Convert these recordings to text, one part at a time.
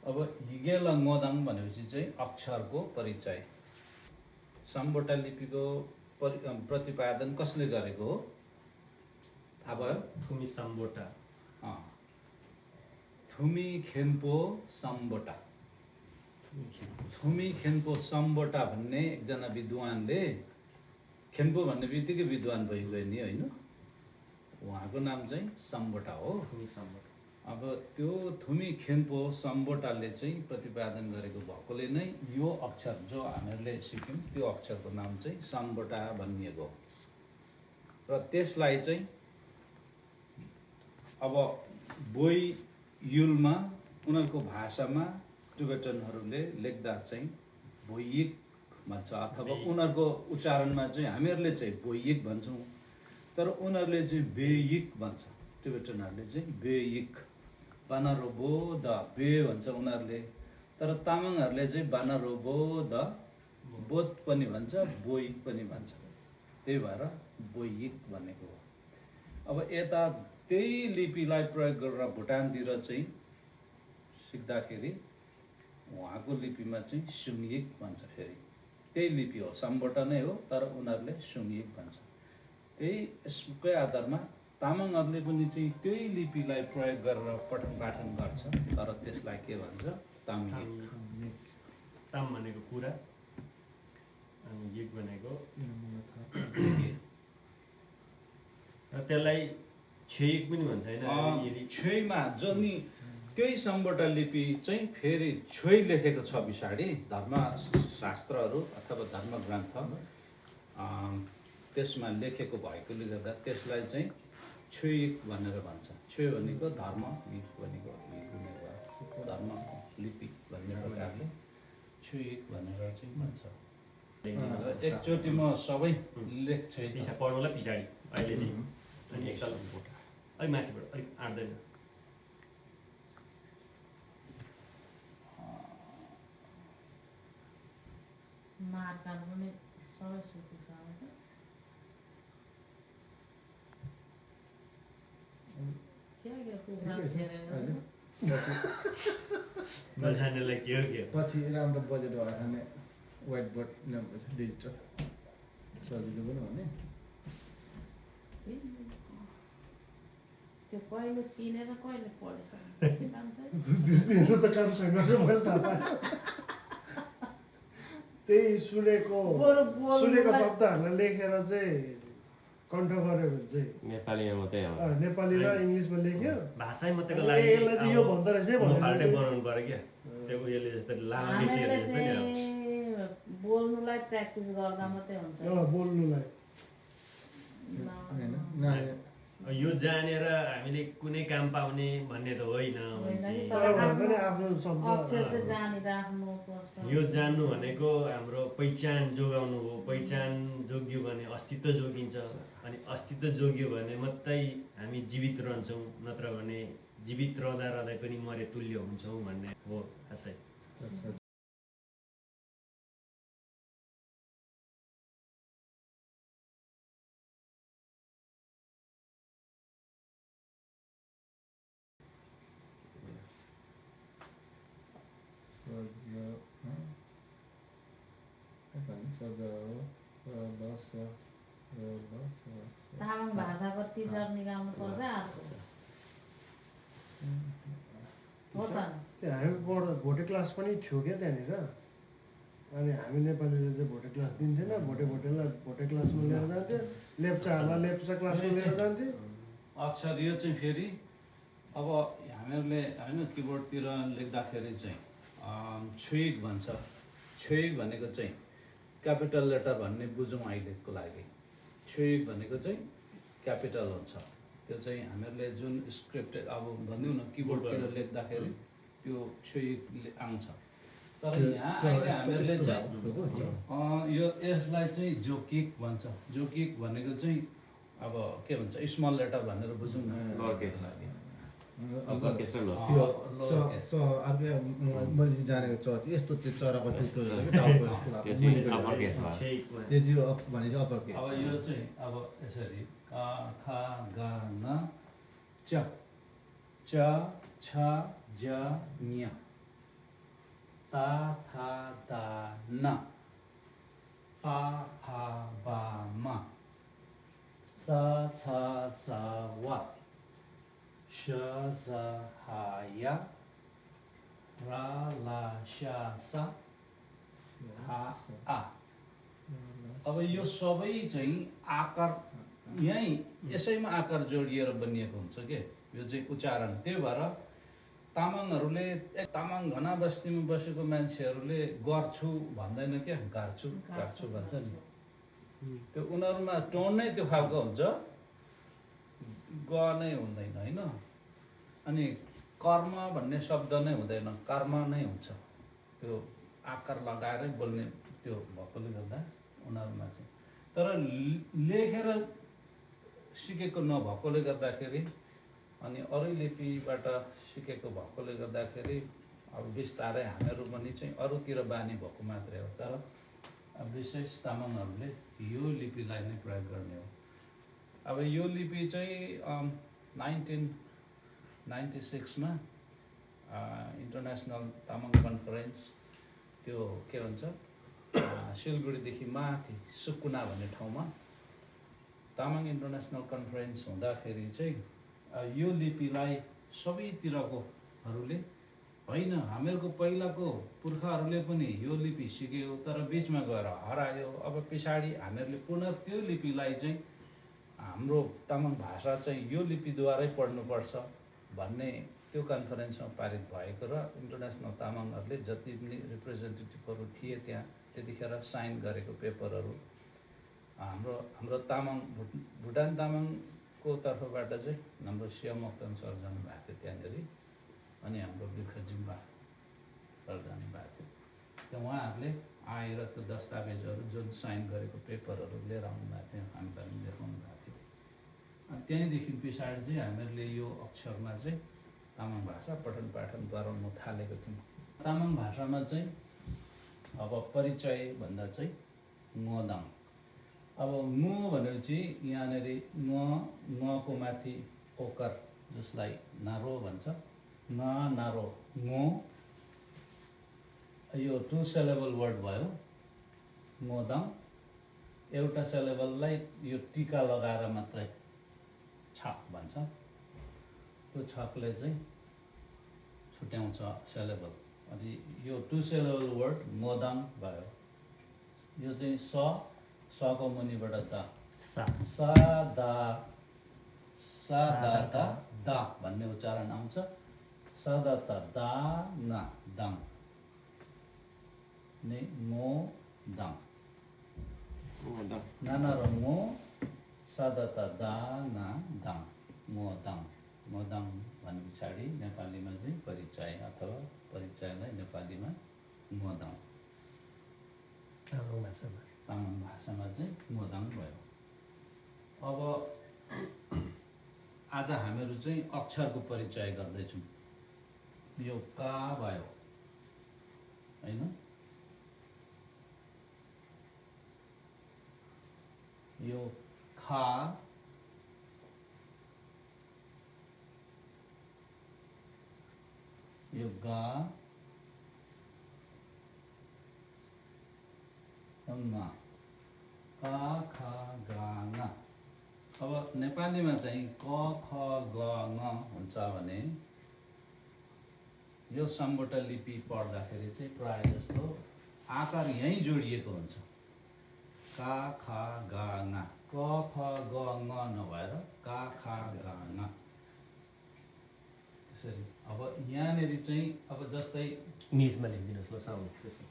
अब हिगेल ngoदाङ भनेपछि चाहिँ अक्षरको परिचय। साम्बोटा लिपिको प्रतिपादन कसले गरेको हो थाहा भयो? थुमी साम्बोटा। थुमी खेन्पो साम्बोटा। थुमी खेन्पो साम्बोटा भन्ने एकजना विद्वानले, खेन्पो भन्ने बित्तिकै विद्वान भइगयो नि होइन, उहाँको नाम चाहिँ साम्बोटा हो। थुमी साम्बोटा। अब त्यो थुमी खेन्पो साम्बोटाले चाहिँ प्रतिपादन गरेको भएकोले नै यो अक्षर जो हामीहरूले सिक्यौँ त्यो अक्षरको नाम चाहिँ साम्बोटा भनिएको हो। र त्यसलाई चाहिँ अब बोई युलमा उनीहरूको भाषामा टिबेटनहरूले लेख्दा चाहिँ भोइक भन्छ, अथवा उनीहरूको उच्चारणमा चाहिँ हामीहरूले चाहिँ भोइक भन्छौँ, तर उनीहरूले चाहिँ बेइक भन्छ। टिबेटनहरूले चाहिँ बेइक, बानारोबो द बे भन्छ उनीहरूले, तर तामाङहरूले चाहिँ बानारोबो द बोध पनि भन्छ, बोइक पनि भन्छ। त्यही भएर बोइक भनेको हो। अब यता त्यही लिपिलाई प्रयोग गरेर भुटानतिर चाहिँ सिक्दाखेरि उहाँको लिपिमा चाहिँ सुङ्गिक भन्छ। फेरि त्यही लिपि हो, साम्बोटा नै हो, तर उनीहरूले सुङ्गिक भन्छ। त्यही यसकै आधारमा तामाङहरूले पनि चाहिँ त्यही लिपिलाई प्रयोग गरेर पठन पाठन गर्छ, तर त्यसलाई के भन्छ? ताम्गिक। ताम भनेको कुरा, अनि गिक भनेको र त्यसलाई छेइक पनि भन्छ होइन? छेइमा जो नि त्यही साम्बोटा लिपि चाहिँ फेरि छोइ लेखेको छ पछाडि धर्मशास्त्रहरू अथवा धर्मग्रन्थ त्यसमा लेखेको भएकोले गर्दा त्यसलाई चाहिँ छुइक भनेर भन्छ। छुइ भनेको धर्म, लिप भनेको धर्म लिपि भन्ने प्रकारले छुइक भनेर चाहिँ भन्छ। एकचोटि म सबै लेख्छु पढौँला पछाडि अहिले चाहिँ, अनि एकताल अलिक माथिबाट अलिक आँट्दैन। मार्काल पनि सबै सुकी छ। नजान्नेलाई के हो के हो। पछि राम्रो बजेट भएर खाने व्हाइट बोर्ड ल्याउँछ, डिजिटल सजिलो पनि हुने। त्यो कहिले चिनेर कहिले पढेछ मेरो त काम छैन, मैले थाहा पाएँ। त्यही सुनेको शब्दहरूलाई लेखेर चाहिँ कण्ठ गऱ्यो भने चाहिँ नेपालीमा मात्रै नेपाली र इङ्ग्लिसमा लेख्यो, भाषै मात्रैको लागि यसलाई चाहिँ यो भन्दो रहेछ फाल्टै बनाउनु पर्यो क्या। त्यो उयोले जस्तो लामो हामीले चाहिँ बोल्नुलाई प्र्याक्टिस गर्दा मात्रै हुन्छ। बोल्नुलाई यो जानेर हामीले कुनै काम पाउने भन्ने त होइन। यो जान्नु भनेको हाम्रो पहिचान जोगाउनु हो। पहिचान जोगियो भने अस्तित्व जोगिन्छ, अनि अस्तित्व जोगियो भने मात्रै हामी जीवित रहन्छौँ, नत्र भने जीवित रहँदा रहँदै पनि मरे तुल्य हुन्छौँ भन्ने हो खासै। तामाङ भाषाको टिचर निकाल्नु पर्छ अर्को हो त। त्यो हामी भोटे क्लास पनि थियो क्या त्यहाँनिर, अनि हामी नेपालीले चाहिँ भोटे क्लास दिन्थेन। भोटेलाई भोटे क्लासमा लिएर जान्थ्यो, लेप्चाहरूलाई लेप्चा क्लासमा लिएर जान्थ्यो। अक्षर यो चाहिँ फेरि अब हामीहरूले होइन किबोर्डतिर लेख्दाखेरि चाहिँ छुइक भन्छ। छुइक भनेको चाहिँ क्यापिटल लेटर भन्ने बुझौँ अहिलेको लागि। छुइक भनेको चाहिँ क्यापिटल हुन्छ। त्यो चाहिँ हामीहरूले जुन स्क्रिप्ट अब भनिदिउँ न किबोर्डतिर लेख्दाखेरि त्यो छुइक आउँछ। तर यहाँ हामीहरूले चाहिँ यो यसलाई चाहिँ जोकिक भन्छ। जोकिक भनेको चाहिँ अब के भन्छ स्मल लेटर भनेर बुझौँ न। अर्को मैले जानेको चाहिँ यस्तो त्यो चराको टुक्रो भनेको अप्पर केस। अब यो चाहिँ अब यसरी का खा गा न च च छ ज ञ ता था दा ना पा फा बा मा सा छा सा वा श ज हा या रा ला शा सा हा आ। अब यो सबै चाहिँ आकार यहीँ यसैमा आकार जोडिएर बनिएको हुन्छ के यो चाहिँ उच्चारण। त्यही भएर तामाङहरूले तामाङ घना बस्तीमा बसेको मान्छेहरूले गर्छु भन्दैन क्या, गार्छु गार्छु भन्छ नि। त्यो उनीहरूमा टोन नै त्यो खालको हुन्छ, ग नै हुँदैन होइन। अनि कर्म भन्ने शब्द नै हुँदैन, कर्म नै हुन्छ। त्यो आकार लगाएरै बोल्ने त्यो भएकोले गर्दा उनीहरूमा चाहिँ। तर लेखेर सिकेको नभएकोले गर्दाखेरि अनि अरू लिपिबाट सिकेको भएकोले गर्दाखेरि अब बिस्तारै हामीहरू पनि चाहिँ अरूतिर बानी भएको मात्रै हो। तर विशेष तामाङहरूले यो लिपिलाई नै प्रयोग गर्ने हो। अब यो लिपि चाहिँ 1996 मा इन्टरनेसनल तामाङ कन्फरेन्स त्यो के भन्छ सिलगढीदेखि माथि सुकुना भन्ने ठाउँमा तामाङ इन्टरनेसनल कन्फरेन्स हुँदाखेरि चाहिँ यो लिपिलाई सबैतिरकोहरूले होइन हामीहरूको पहिलाको पुर्खाहरूले पनि यो लिपि सिक्यो तर बिचमा गएर हरायो। अब पछाडि हामीहरूले पुनः त्यो लिपिलाई चाहिँ हाम्रो तामाङ भाषा चाहिँ यो लिपिद्वारै पढ्नुपर्छ भन्ने त्यो कन्फरेन्समा पारित भएको र इन्टरनेसनल तामाङहरूले जति पनि रिप्रेजेन्टेटिभहरू थिए त्यहाँ त्यतिखेर साइन गरेको पेपरहरू हाम्रो तामाङ भुटान तामाङको तर्फबाट चाहिँ हाम्रो सिया मोक्तान सर जानुभएको थियो त्यहाँनिर, अनि हाम्रो बिर्ख जिम्बा सर जानुभएको थियो। त्यो उहाँहरूले आएर त्यो दस्तावेजहरू जुन साइन गरेको पेपरहरू लिएर आउनुभएको थियो, हामीलाई पनि देखाउनु भएको थियो। अनि त्यहीँदेखि पछाडि चाहिँ हामीहरूले यो अक्षरमा चाहिँ तामाङ भाषा पठन पाठन गराउन थालेको थियौँ। तामाङ भाषामा चाहिँ अब परिचय भन्दा चाहिँ ङदाङ। अब ङ भनेपछि यहाँनिर ङको माथि ओकर जसलाई नारो भन्छ, नारो ङ, यो 2 सिलेबल वर्ड भयो ङदाङ। एउटा सिलेबललाई यो टीका लगाएर मात्रै छाक भन्छ, त्यो छकले चाहिँ छुट्याउँछ सिलेबल। अनि यो 2 सिलेबल वर्ड ङदाङ भयो। यो चाहिँ सको मुनिबाट द सा दा दा भन्ने उच्चारण आउँछ। सा दा दा ना दाङ ने मो दाङ नाना र मो सा दा दा ना दाङ मोदाङ। मोदाङ भने पछाडि नेपालीमा चाहिँ परिचय अथवा परिचयलाई नेपालीमा मोदाङ, तामाङ भाषामा चाहिँ मोदाङ भयो। अब आज हामीहरू चाहिँ अक्षरको परिचय गर्दैछौँ। यो का भयो होइन, यो खा, यो गा, ङा, का खा गा ङ। अब नेपालीमा चाहिँ क ख ग ङ हुन्छ भने यो सम्बोटा लिपि पढ्दाखेरि चाहिँ प्राय जस्तो आकार यहीँ जोडिएको हुन्छ। का खा गा ङ, क ख ग ङ नभएर का खा गा ङ त्यसरी। अब यहाँनिर चाहिँ अब जस्तै इङ्ग्लिसमा लेखिदिनुहोस् ल साउन्ड त्यसो।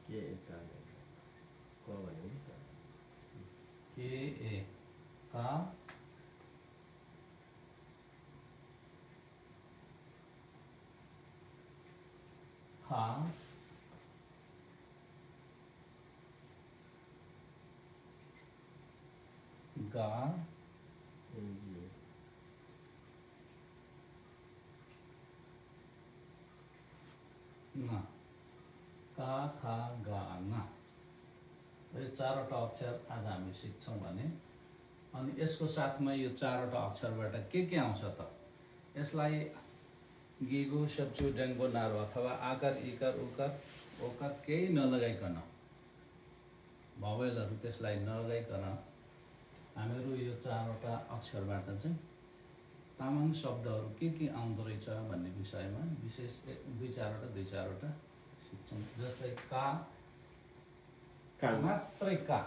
के यता क भन्यो नि त के ए का खा गा ङ, का खा गा ङ। यो चारवटा अक्षर आज हामी सिक्छौँ भने अनि यसको साथमा यो चारवटा अक्षरबाट के आउँछ त? यसलाई गिगु सब्चु डङ्गो नारो अथवा आकार इकार उकार ओकार केही नलगाइकन, भवेलहरू त्यसलाई नलगाइकन हामीहरू यो चारवटा अक्षरबाट चाहिँ तामाङ शब्दहरू के आउँदो रहेछ भन्ने विषयमा विशेष दुई चारवटा सिक्छौँ। जस्तै का मात्रै का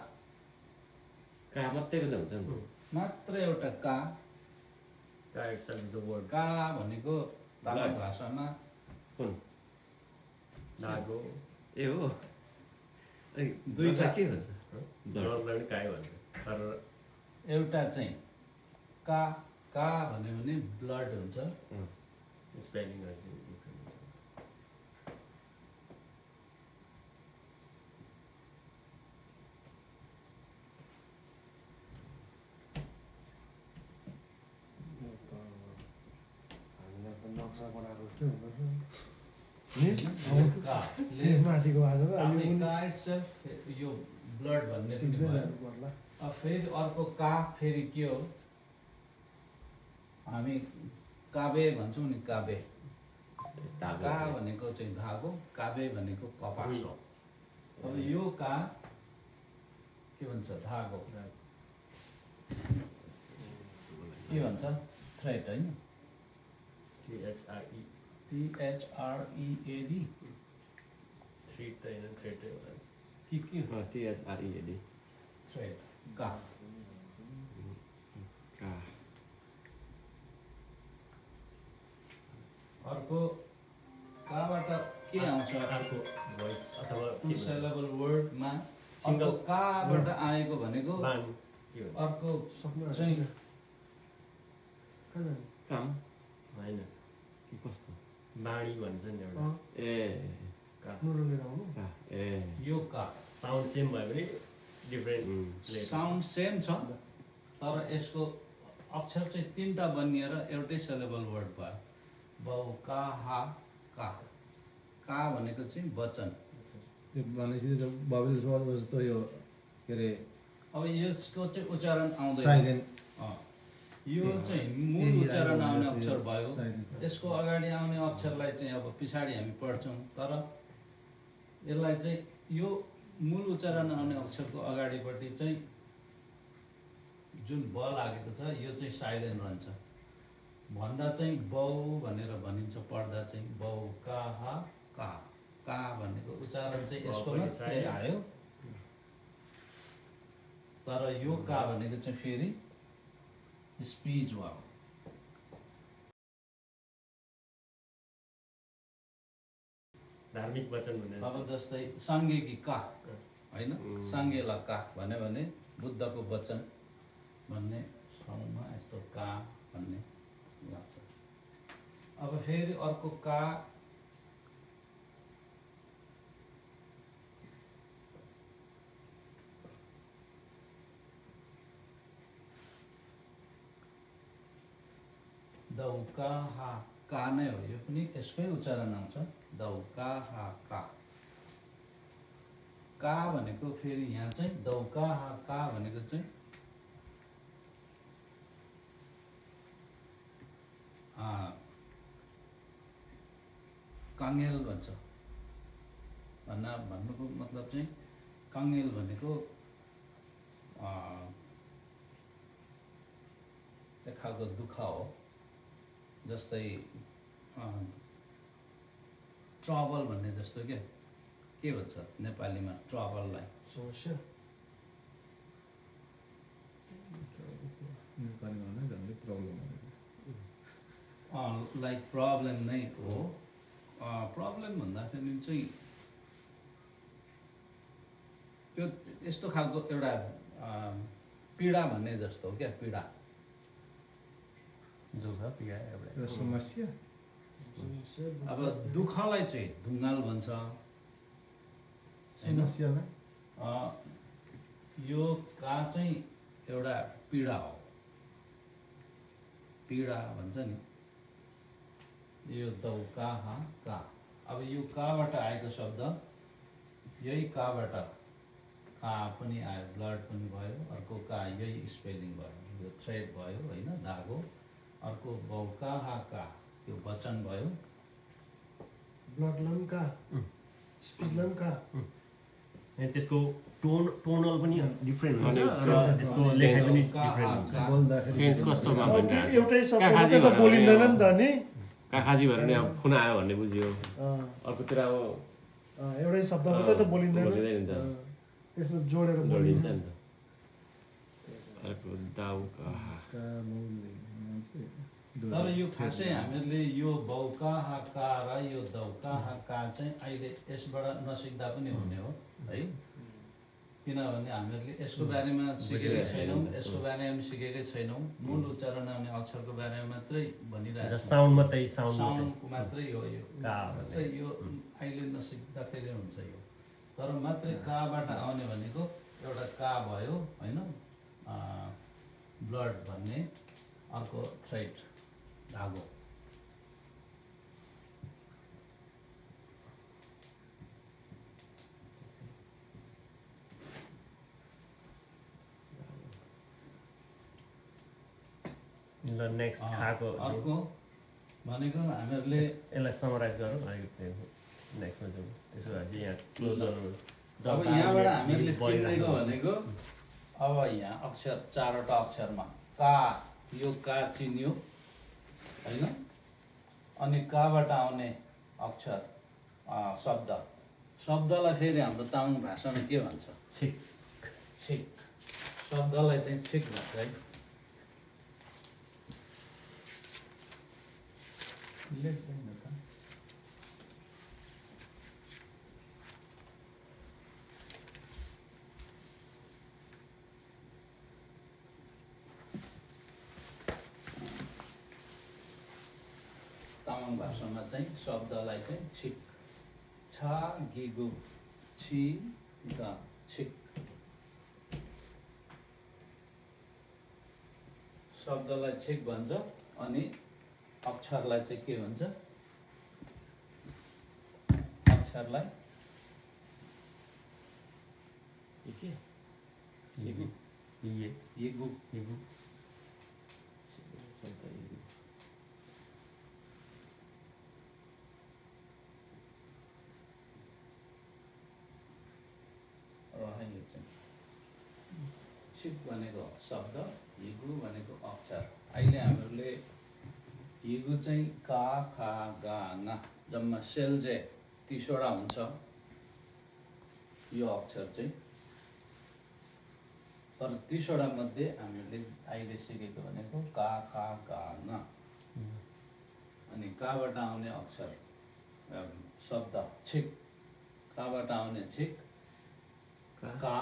मात्रै बेला हुन्छ नि। मात्र एउटा का वर्ड का भनेको तामाङ भाषामा कुन धागो ए हो दुईटा के भन्छ? ब्लडलाई पनि काय भन्छ, तर एउटा चाहिँ का भन्यो भने ब्लड हुन्छ, स्पेलिङ हामीलाई त नक्सा बनाएको जस्तै का हुँदो माथिको आजको अनि का itself यो ब्लड भन्ने पनि सिक्दै भयो। जानु पर्ला। अब फेरि अर्को का फेरि के हो? हामी काबे भन्छौँ नि, काबे का भनेको चाहिँ धागो, काबे भनेको कपास हो। अब यो का के भन्छ? धागो के भन्छ? थ्रेड होइन? THRE THREAD थ्रेड त होइन, थ्रेडै होला। के हो? THREAD थ्रेड का। अर्को काबाट के आउँछ? अर्को भोइस अथवा टु सिलेबल वर्डमा सिङ्गल अर्को काबाट आएको भनेको बानी के भन्छ? अर्को सक्नु चाहिँ कहाँ जाने? काम होइन, कि कस्तो? बाणी भन्छ नि एउटा। ए नुरो लिएर आउनु। यो का साउन्ड सेम भयो भने डिफ्रेन्ट साउन्ड सेम छ, तर यसको अक्षर चाहिँ तिनवटा बनिएर एउटै सिलेबल वर्ड भयो। बहु का हा का। का भनेको चाहिँ वचन। त्यो भनेपछि त बाबुले सोध्नु जस्तो यो के अरे अब यसको चाहिँ उच्चारण आउँदैन। साइलेन्ट यो चाहिँ मूल उच्चारण आउने अक्षर भयो। साइलेन्ट यसको अगाडि आउने अक्षरलाई चाहिँ अब पछाडि हामी पढ्छौँ, तर यसलाई चाहिँ यो मूल उच्चारण आउने अक्षरको अगाडिपट्टि चाहिँ जुन ब लागेको छ यो चाहिँ साइलेन्ट रहन्छ। भन्दा चाहिँ बौ भनेर भनिन्छ, पढ्दा चाहिँ बौ का हा का। का भनेको उच्चारण चाहिँ यसको मात्रै आयो, तर यो का भनेको चाहिँ फेरि स्पिच भयो। धार्मिक वचन भने अब जस्तै साङ्गेकी का होइन, साङ्गेला का भन्यो भने बुद्धको वचन भन्ने ठाउँमा यस्तो का भन्ने लाग्छ। अब फेरि अर्को का दौका हा का नै हो, यो पनि यसकै उच्चारण आउँछ। दौका हा का। का भनेको फेरि यहाँ चाहिँ दौका हा का भनेको चाहिँ काङ्गेल भन्छ। भन्नुको मतलब चाहिँ काङ्गेल भनेको एक खालको दुःख हो। जस्तै ट्रबल भन्ने जस्तो क्या, के भन्छ नेपालीमा ट्रबललाई? समस्या नेपालीमा नै झन्डै प्रब्लम लाइक प्रब्लम नै हो। प्रब्लम भन्दाखेरि चाहिँ त्यो यस्तो खालको एउटा पीडा भन्ने जस्तो हो क्या, पीडा। दुःख पीडा र समस्या। अब दुःखलाई चाहिँ ढुङ्गाल भन्छ। समस्यालाई यो का चाहिँ एउटा पीडा हो, पीडा भन्छ नि। यो दौका हा का। अब यो काबाट आएको शब्द यही काबाट का पनि आयो, ब्लड पनि भयो, अर्को का यही स्पेलिङ भयो, यो थ्रेड भयो होइन, धागो। अर्को बौका हाका यो वचन भयो। ब्लड लम्का स्पिच लम्का अनि त्यसको टोनल पनि डिफ्रेन्ट हुन्छ अनि र त्यसको लेखाइ पनि का डिफ्रेन्ट हुन्छ। बोल्दाखेरि सेन्स कस्तोमा अब त्यो भनिरहेको एउटै शब्द काखाजी मात्रै त भनेर बोलिँदैन नि त नि काखाजी भनेर नि अब कुन आयो भन्ने बुझ्यो, अँ, अर्कोतिर अब एउटै शब्द मात्रै त बोलिँदैन बोलिँदैन नि त। अँ, त्यसमा जोडेर जोडिन्छ बोलिन्छ नि त। अर्को दाउ काहा तर यो खासै हामीहरूले यो बौका हाका र यो दौका हाका चाहिँ अहिले यसबाट नसिक्दा पनि हुने हो है, किनभने हामीहरूले यसको बारेमा सिकेकै छैनौँ, यसको बारेमा सिकेकै छैनौँ, मूल उच्चारण आउने अक्षरको बारेमा मात्रै भनिरहेको छौँ। साउन्ड मात्रै साउन्ड मात्रै साउन्डको मात्रै हो यो का खासै यो अहिले नसिक्दाखेरि हुन्छ यो, तर मात्रै काबाट आउने भनेको एउटा का भयो होइन, ब्लड भन्ने, अर्को थ्रेड धागो। ल नेक्स्ट खाएको अर्को भनेको हामीहरूले यसलाई समराइज गरौँ नेक्स्टमा जाउँ। त्यसो भए चाहिँ यहाँ क्लोज गरौँ। अब यहाँबाट हामीहरूले चिन्नेको भनेको अब यहाँ अक्षर चारवटा अक्षरमा का, यो का चिन्यो होइन, अनि काबाट आउने अक्षर शब्द, शब्दलाई फेरि हाम्रो तामाङ भाषामा के भन्छ? छिक छिक। शब्दलाई चाहिँ छिक भन्छ है। लेख्दैन त। तामाङ भाषामा चाहिँ शब्दलाई चाहिँ छिक, छा गिगु छि ग छिक। शब्दलाई छिक भन्छ, अनि अक्षरलाई चाहिँ के भन्छ? अक्षरलाई के इगु इए इगु। इगु यो चाहिँ छिक भनेको शब्द, हिगु भनेको अक्षर। अहिले हामीहरूले हिगु चाहिँ का खा गा ङा जम्मा सेल्जे 30वटा हुन्छ यो अक्षर चाहिँ, तर 30वटा मध्ये हामीले अहिले सिकेको भनेको का खा गा ङ। अनि काबाट आउने अक्षर शब्द छिक, काबाट आउने छिक का,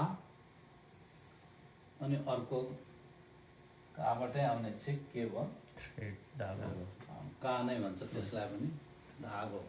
अनि अर्को काबाटै आउने छिक के भयो? धागो का नै भन्छ त्यसलाई पनि, धागो।